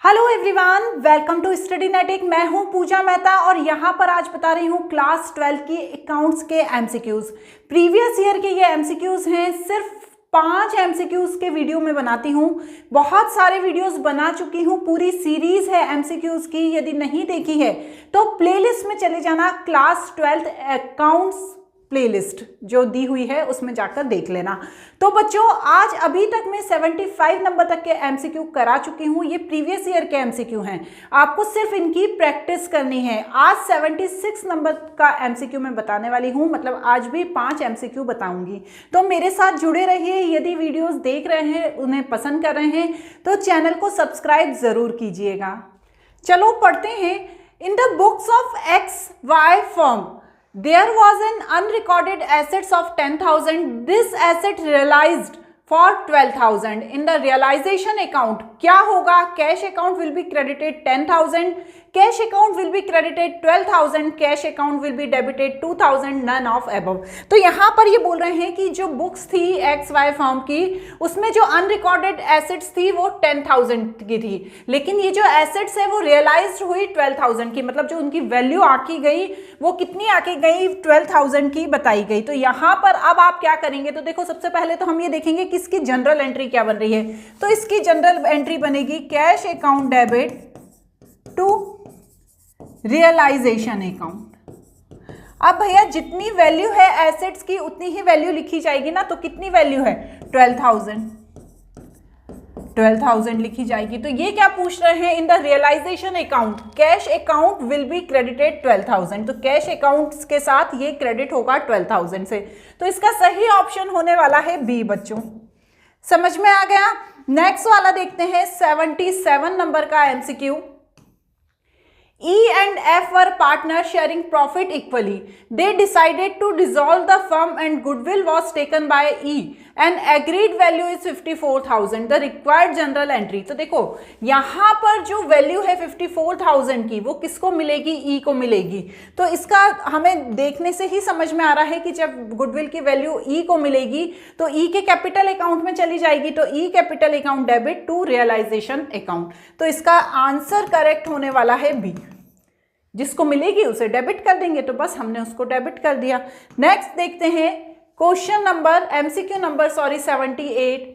Hello everyone, welcome to study Netic. मैं हूं पूजा मेहता और यहां पर आज बता रही हूं क्लास 12 की अकाउंट्स के एमसीक्यूज। प्रीवियस ईयर के ये एमसीक्यूज हैं, सिर्फ 5 एमसीक्यूज के वीडियो में बनाती हूं। बहुत सारे वीडियोस बना चुकी हूं, पूरी सीरीज है एमसीक्यूज की। यदि नहीं देखी है तो प्लेलिस्ट में चले जाना, क्लास 12 अकाउंट्स प्लेलिस्ट जो दी हुई है उसमें जाकर देख लेना। तो बच्चों, आज अभी तक मैं 75 नंबर तक के एमसीक्यू करा चुकी हूँ। ये प्रीवियस ईयर के एमसीक्यू हैं, आपको सिर्फ इनकी प्रैक्टिस करनी है। आज 76 नंबर का एमसीक्यू मैं बताने वाली हूँ, मतलब आज भी 5 एमसीक्यू बताऊंगी। तो मेरे साथ जुड़े रहिए। यदि वीडियोस देख रहे हैं, उन्हें पसंद कर रहे हैं तो चैनल को सब्सक्राइब जरूर कीजिएगा। चलो पढ़ते हैं। In the books of XY firm there was an unrecorded assets of 10,000. This asset realized for 12,000. In the realization account क्या होगा? Cash account will be credited 10,000, cash account will be credited 12,000, cash account will be debited 2,000, none of above। तो यहाँ पर ये बोल रहे हैं कि जो बुक्स थी XY फर्म की, उसमें जो अनरिकॉर्डेड एसेट्स थी वो 10,000 की थी, लेकिन ये जो एसेट्स है वो रियलाइज्ड हुई 12,000 की। मतलब जो उनकी वैल्यू आकी गई वो कितनी आकी गई? 12,000 की बताई गई। तो यहाँ पर अब आप क्या करेंगे? तो देखो, सबसे पहले तो हम ये देखेंगे कि इसकी जनरल एंट्री क्या बन रही है। तो इसकी जनरल एंट्री बनेगी cash account debit to realisation account. अब भैया जितनी वैल्यू है एसेट्स की उतनी ही वैल्यू लिखी जाएगी ना। तो कितनी वैल्यू है? 12,000 लिखी जाएगी। तो ये क्या पूछ रहे हैं? In the realisation account cash account will be credited 12,000। तो कैश अकाउंट के साथ ये क्रेडिट होगा 12,000 से। तो इसका सही ऑप्शन होने वाला है बी। बच्चों समझ में आ गया? नेक्स्ट वाला देखते हैं 77 नंबर का MCQ. E and F were partners sharing profit equally. They decided to dissolve the firm and goodwill was taken by E. An agreed value is 54,000. The required journal entry. तो देखो, यहाँ पर जो value है 54,000 की वो किसको मिलेगी? E को मिलेगी। तो इसका हमें देखने से ही समझ में आ रहा है कि जब गुडविल की वैल्यू E को मिलेगी तो E के कैपिटल अकाउंट में चली जाएगी। तो E capital account debit to realisation account. तो इसका आंसर करेक्ट होने वाला है बी। जिसको मिलेगी उसे डेबिट कर देंगे, तो बस हमने उसको डेबिट कर दिया। नेक्स्ट देखते हैं question number MCQ number 78।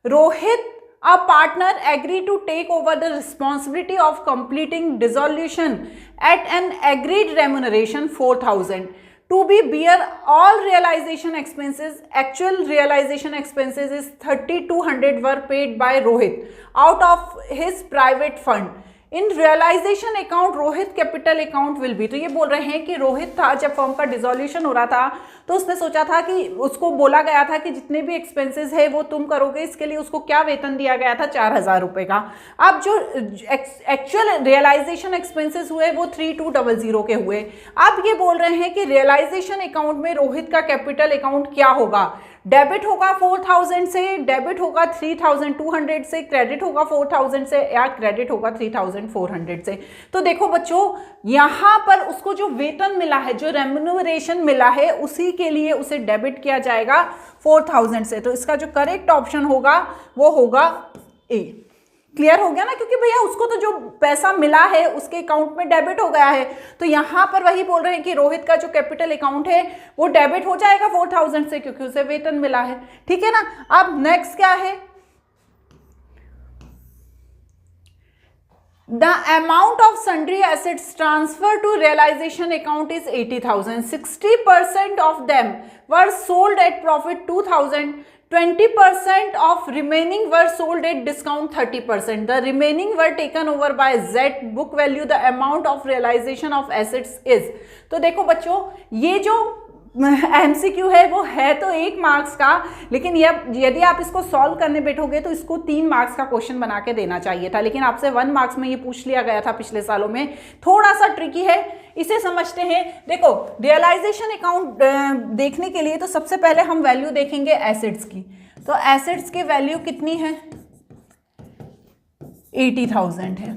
Rohit a partner agree to take over the responsibility of completing dissolution at an agreed remuneration 4,000 to be bear all realization expenses. Actual realization expenses is 3,200 were paid by Rohit out of his private fund. In realisation account Rohit capital account will be. तो ये बोल रहे हैं कि रोहित था, जब firm का dissolution हो रहा था तो उसने सोचा था कि उसको बोला गया था कि जितने भी एक्सपेंसेस है वो तुम करोगे। इसके लिए उसको क्या वेतन दिया गया था? 4,000 रुपए का। अब जो एक्चुअल रियलाइजेशन एक्सपेंसेस हुए वो 3,200 के हुए। अब ये बोल रहे हैं कि रियलाइजेशन अकाउंट में रोहित का कैपिटल अकाउंट क्या होगा? डेबिट होगा 4,000 से, डेबिट होगा 3,200 से, क्रेडिट होगा 4,000 से, या क्रेडिट होगा 3,400 से। तो देखो बच्चों, यहाँ पर उसको जो वेतन मिला है, जो रेम्यूनरेशन मिला है, उसी के लिए उसे डेबिट किया जाएगा 4,000 से। तो इसका जो करेक्ट ऑप्शन होगा वो होगा ए। क्लियर हो गया ना? क्योंकि भैया उसको तो जो पैसा मिला है उसके अकाउंट में डेबिट हो गया है। तो यहां पर वही बोल रहे हैं कि रोहित का जो कैपिटल अकाउंट है वो डेबिट हो जाएगा 4,000 से, क्योंकि उसे वेतन मिला है। ठीक है ना? अब नेक्स्ट क्या है? The amount of sundry assets transferred to realization account is 80,000. 60% of them were sold at profit 2,000. 20% of remaining were sold at discount 30%. The remaining were taken over by Z book value. The amount of realization of assets is. तो देखो बच्चों, ये जो MCQ है वो है तो 1 marks का, लेकिन यदि आप इसको सॉल्व करने बैठोगे तो इसको 3 मार्क्स का क्वेश्चन बना के देना चाहिए था, लेकिन आपसे 1 मार्क्स में ये पूछ लिया गया था पिछले सालों में। थोड़ा सा ट्रिकी है, इसे समझते हैं। देखो, रियलाइजेशन अकाउंट देखने के लिए तो सबसे पहले हम वैल्यू देखेंगे एसेट्स की। तो एसेट्स की वैल्यू कितनी है? 80,000 है।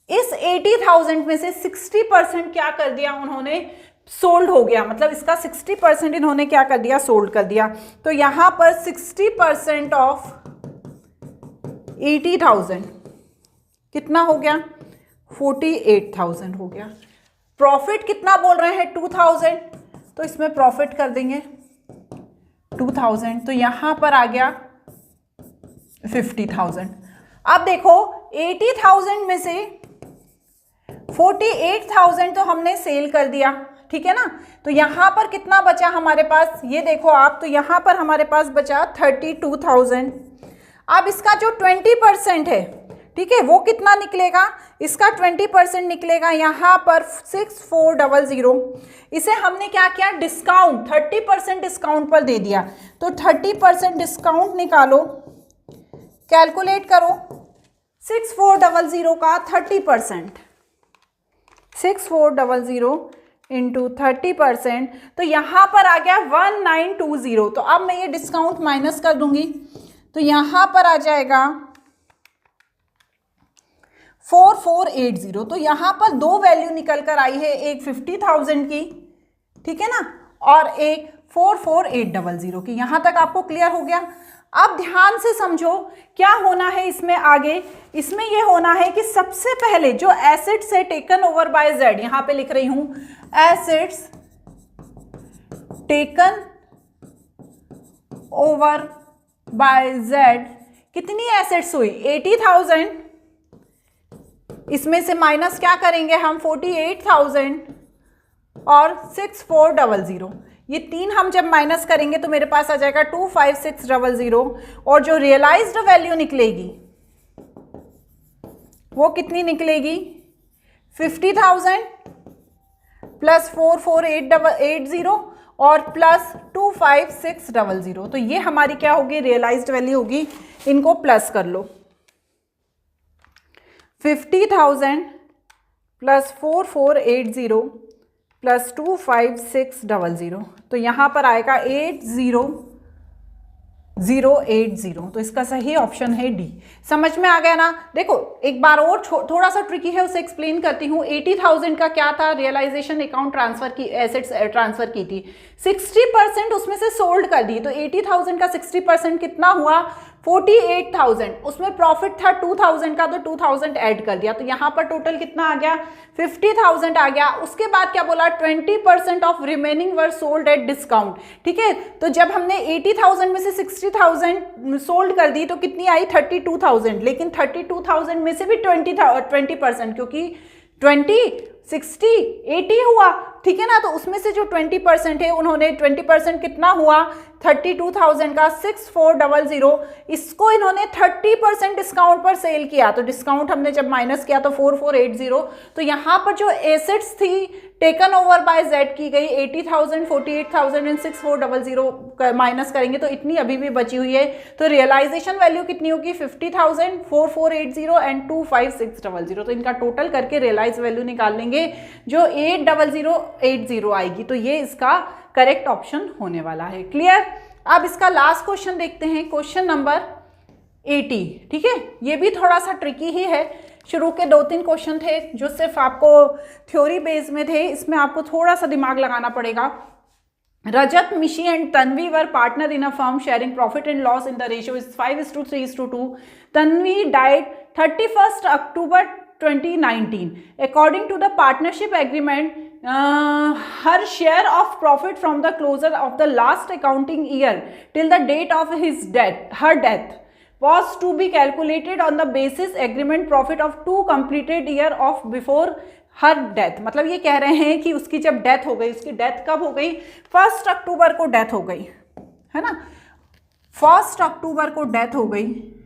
इस 80,000 में से 60% क्या कर दिया उन्होंने? सोल्ड हो गया। मतलब इसका 60% इन्होंने क्या कर दिया? सोल्ड कर दिया। तो यहां पर 60% ऑफ 80,000 कितना हो गया 48,000 हो गया। प्रॉफिट कितना बोल रहे हैं 2,000, तो इसमें प्रॉफिट कर देंगे 2,000, तो यहां पर आ गया 50,000। अब देखो 80,000 में से 48,000 तो हमने सेल कर दिया, ठीक है ना। तो यहां पर कितना बचा हमारे पास, ये देखो आप, तो यहां पर हमारे पास बचा 32,000। अब इसका जो 20% है, ठीक है, वो कितना निकलेगा, इसका 20% निकलेगा यहां पर 6400। इसे हमने क्या किया, डिस्काउंट 30% डिस्काउंट पर दे दिया, तो 30% डिस्काउंट निकालो, कैलकुलेट करो 6400 का 30%, 6400 इंटू 30%, तो यहां पर आ गया 1920। तो अब मैं ये डिस्काउंट माइनस कर दूंगी, तो यहां पर आ जाएगा 4480। तो यहां पर दो वैल्यू निकल कर आई है, एक 50,000 की, ठीक है ना, और एक 44,800 की। यहां तक आपको क्लियर हो गया। अब ध्यान से समझो क्या होना है इसमें आगे। इसमें यह होना है कि सबसे पहले जो एसेट्स है टेकन ओवर बाय जेड, यहां पे लिख रही हूं assets taken over by Z, कितनी एसेट्स हुई 80,000, इसमें से माइनस क्या करेंगे हम 48,000 और 6400, ये तीन हम जब माइनस करेंगे तो मेरे पास आ जाएगा 25600, और जो रियलाइज्ड वैल्यू निकलेगी वो कितनी निकलेगी 50,000 प्लस 44,880 और प्लस 25600। तो ये हमारी क्या होगी, रियलाइज्ड वैल्यू होगी। इनको प्लस कर लो, 50,000 प्लस 4480 प्लस 25600, तो यहाँ पर आएगा 80080। तो इसका सही ऑप्शन है डी। समझ में आ गया ना। देखो एक बार और थोड़ा सा ट्रिकी है, उसे एक्सप्लेन करती हूँ। 80,000 का क्या था, रियलाइजेशन अकाउंट ट्रांसफर की, एसेट्स ट्रांसफर की थी, 60% उसमें से सोल्ड कर दी, तो 80,000 का 60% कितना हुआ 48,000। उसमें प्रॉफिट था 2,000 का, तो 2,000 ऐड कर दिया, तो यहाँ पर टोटल कितना आ गया 50,000 आ गया। उसके बाद क्या बोला 20% of remaining were sold at discount, ठीक है। तो जब हमने 80,000 में से 60,000 सोल्ड कर दी तो कितनी आई 32,000, लेकिन 32,000 में से भी 20%, क्योंकि 20 60 80 हुआ, ठीक है ना। तो उसमें से जो 20% है, उन्होंने 20% कितना हुआ 32,000 का 6400, इसको इन्होंने 30% डिस्काउंट पर सेल किया, तो डिस्काउंट हमने जब माइनस किया तो 4480। तो यहाँ पर जो एसेट्स थी टेकन ओवर बाय जेड की गई 80,000, 48,000 एंड 6400 माइनस करेंगे तो इतनी अभी भी बची हुई है। तो रियलाइजेशन वैल्यू कितनी होगी 50,000, 4480 एंड 25600। तो इनका टोटल करके रियलाइज वैल्यू निकाल लेंगे जो 80080 आएगी। तो ये इसका करेक्ट ऑप्शन होने वाला है। क्लियर। अब इसका लास्ट क्वेश्चन देखते हैं, क्वेश्चन नंबर 80, ठीक है। ये भी थोड़ा सा ट्रिकी ही है। शुरू के 2-3 क्वेश्चन थे जो सिर्फ आपको थ्योरी बेस में थे, इसमें आपको थोड़ा सा दिमाग लगाना पड़ेगा। रजत, मिशी and Tanvi were partner in a firm sharing profit and loss in the ratio is 5:3:2। Tanvi died 31 October 2019. According to the partnership agreement, her share of profit from the closure of the last accounting year till the date of her death was to be calculated on the basis agreement profit of 2 completed year of before her death। मतलब ये कह रहे हैं कि उसकी जब death हो गई, उसकी डेथ कब हो गई 1 अक्टूबर को डेथ हो गई, है ना, 1 अक्टूबर को डेथ हो गई।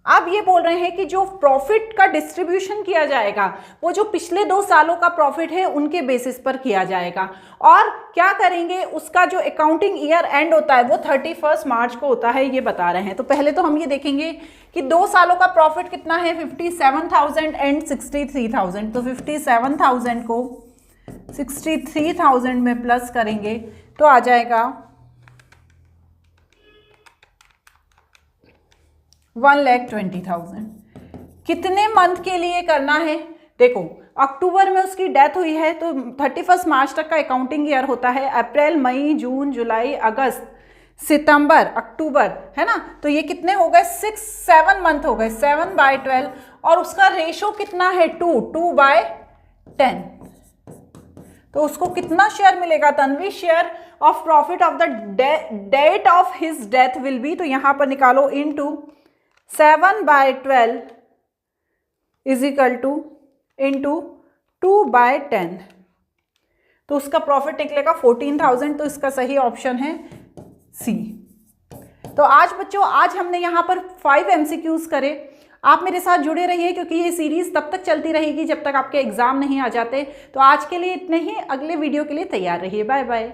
अब ये बोल रहे हैं कि जो प्रॉफिट का डिस्ट्रीब्यूशन किया जाएगा वो जो पिछले 2 सालों का प्रॉफिट है उनके बेसिस पर किया जाएगा, और क्या करेंगे उसका जो अकाउंटिंग ईयर एंड होता है वो 31 मार्च को होता है, ये बता रहे हैं। तो पहले तो हम ये देखेंगे कि 2 सालों का प्रॉफिट कितना है 57,000 एंड 63,000। तो 57,000 को 63,000 में प्लस करेंगे तो आ जाएगा 1,20,000। कितने मंथ के लिए करना है, देखो अक्टूबर में उसकी डेथ हुई है तो 31 मार्च तक का अकाउंटिंग ईयर होता है, अप्रैल, मई, जून, जुलाई, अगस्त, सितंबर, अक्टूबर, है ना। तो ये कितने हो गए 6-7 मंथ हो गए, 7/12, और उसका रेशो कितना है 2/10, तो उसको कितना शेयर मिलेगा? Tanvi share of profit of the date of his death will be, तो यहां पर निकालो into 7/12 is equal to into 2/10, तो उसका प्रॉफिट निकलेगा 14,000। तो इसका सही ऑप्शन है सी। तो आज बच्चों, आज हमने यहाँ पर 5 MCQs करे। आप मेरे साथ जुड़े रहिए क्योंकि ये सीरीज तब तक चलती रहेगी जब तक आपके एग्जाम नहीं आ जाते। तो आज के लिए इतने ही, अगले वीडियो के लिए तैयार रहिए। Bye bye.